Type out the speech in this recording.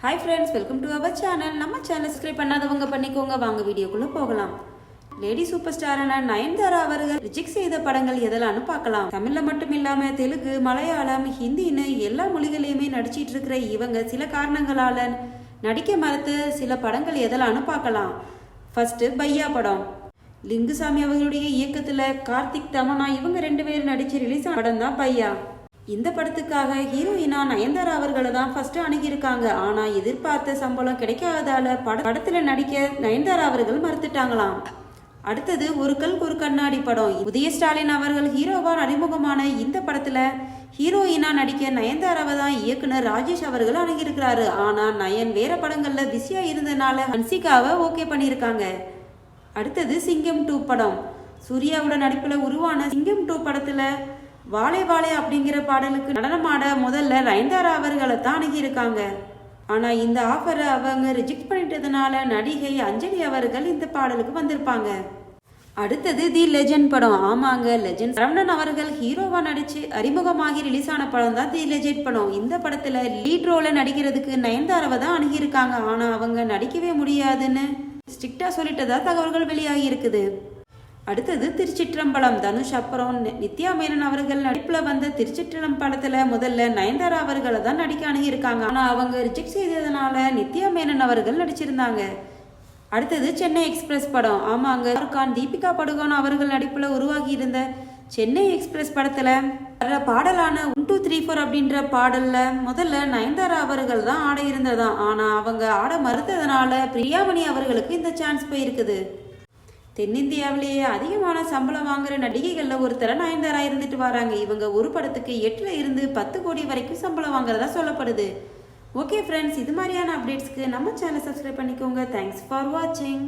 Hi friends, welcome to our channel. நம்ம channel subscribe பண்ணாதவங்க பண்ணிக்கோங்க. வாங்க வீடியோக்குள்ள போகலாம். லேடி சூப்பர் ஸ்டாரான நயன்தாரா அவர்கள் ரிஜெக்ட் செய்த படங்கள் எதெல்லாம்னு பார்க்கலாம். தமிழ்ல மட்டும் இல்லாம தெலுங்கு, மலையாளம், ஹிந்தின்னு எல்லா மொழிகளையுமே நடிச்சிட்டு இருக்கிற இவங்க சில காரணங்களால நடிக்க மறுத்து சில படங்கள் எதெல்லாம்னு பார்க்கலாம். ஃபர்ஸ்ட் பையா படம். லிங்குசாமி அவர்களுடைய இயக்கத்துல கார்த்திக், தமன்னா இவங்க 2 பேரும் நடிச்சு ரிலீஸ் ஆன படம் தான் பையா. இந்த படத்துக்காக ஹீரோயினா நயன்தாரா அவர்களை தான் ஃபர்ஸ்ட் அணுகியிருக்காங்க. ஆனா எதிர்பார்த்த சம்பளம் கிடைக்காததால படத்துல நடிக்க நயன்தாரா அவர்கள் மறுத்துட்டாங்களாம். அடுத்தது ஒரு கல் ஒரு கண்ணாடி படம். உதய ஸ்டாலின் அவர்கள் ஹீரோவா அறிமுகமான இந்த படத்துல ஹீரோயினா நடிக்க நயன்தாராவை தான் இயக்குனர் ராஜேஷ் அவர்கள் அணுகியிருக்கிறாரு. ஆனா நயன் வேற படங்கள்ல பிஸியா இருந்ததுனால ஹன்சிகாவை ஓகே பண்ணியிருக்காங்க. அடுத்தது சிங்கம் 2 படம். சூர்யாவோட நடிப்புல உருவான சிங்கம் 2 படத்துல வாழை வாழை அப்படிங்கிற பாடலுக்கு நடனமாட முதல்ல நயன்தாரா அவர்களை தான் அணுகியிருக்காங்க. ஆனா இந்த ஆஃபரை அவங்க ரிஜெக்ட் பண்ணிட்டதுனால நடிகை அஞ்சலி அவர்கள் இந்த பாடலுக்கு வந்திருப்பாங்க. அடுத்தது தி லெஜெண்ட் படம். ஆமாங்க, லெஜெண்ட் சரவணன் அவர்கள் ஹீரோவா நடிச்சு அறிமுகமாகி ரிலீஸ் ஆன படம் தான் தி லெஜெண்ட் படம். இந்த படத்துல லீட் ரோல நடிக்கிறதுக்கு நயன்தாராவை தான் அணுகியிருக்காங்க. ஆனா அவங்க நடிக்கவே முடியாதுன்னு ஸ்ட்ரிக்டா சொல்லிட்டதா தகவல்கள் வெளியாகி இருக்குது. அடுத்தது திருச்சிற்றம்பலம். தனுஷ் அப்புறம் நித்யா மேனன் அவர்கள் நடிப்புல வந்த திருச்சிற்றம்பலம் படத்துல முதல்ல நயன்தாரா அவர்களை தான் நடிக்க அணுகியிருக்காங்க. ஆனா அவங்க ரிஜெக்ட் செய்ததுனால நித்யா மேனன் அவர்கள் நடிச்சிருந்தாங்க. அடுத்தது சென்னை எக்ஸ்பிரஸ் படம். ஆமாங்க, ஷாருக்கான், தீபிகா படுகோன் அவர்கள் நடிப்புல உருவாகி இருந்த சென்னை எக்ஸ்பிரஸ் படத்துல பாடலான 1 2 3 4 அப்படின்ற பாடல்ல முதல்ல நயன்தாரா அவர்கள் தான் ஆட இருந்ததாம். ஆனா அவங்க ஆட மறுத்ததுனால பிரியாமணி அவர்களுக்கு இந்த சான்ஸ் போயிருக்குது. தென்னிந்தியாவிலேயே அதிகமான சம்பளம் வாங்குற நடிகைகள்ல ஒருத்தர நயன்தாரா இருந்துட்டு வராங்க. இவங்க ஒரு படத்துக்கு 8ல இருந்து 10 கோடி வரைக்கும் சம்பளம் வாங்குறதா சொல்லப்படுது. ஓகே ஃப்ரெண்ட்ஸ், இது மாதிரியான அப்டேட்ஸ்க்கு நம்ம சேனல் சப்ஸ்கிரைப் பண்ணிக்கோங்க. தேங்க்ஸ் ஃபார் வாட்சிங்.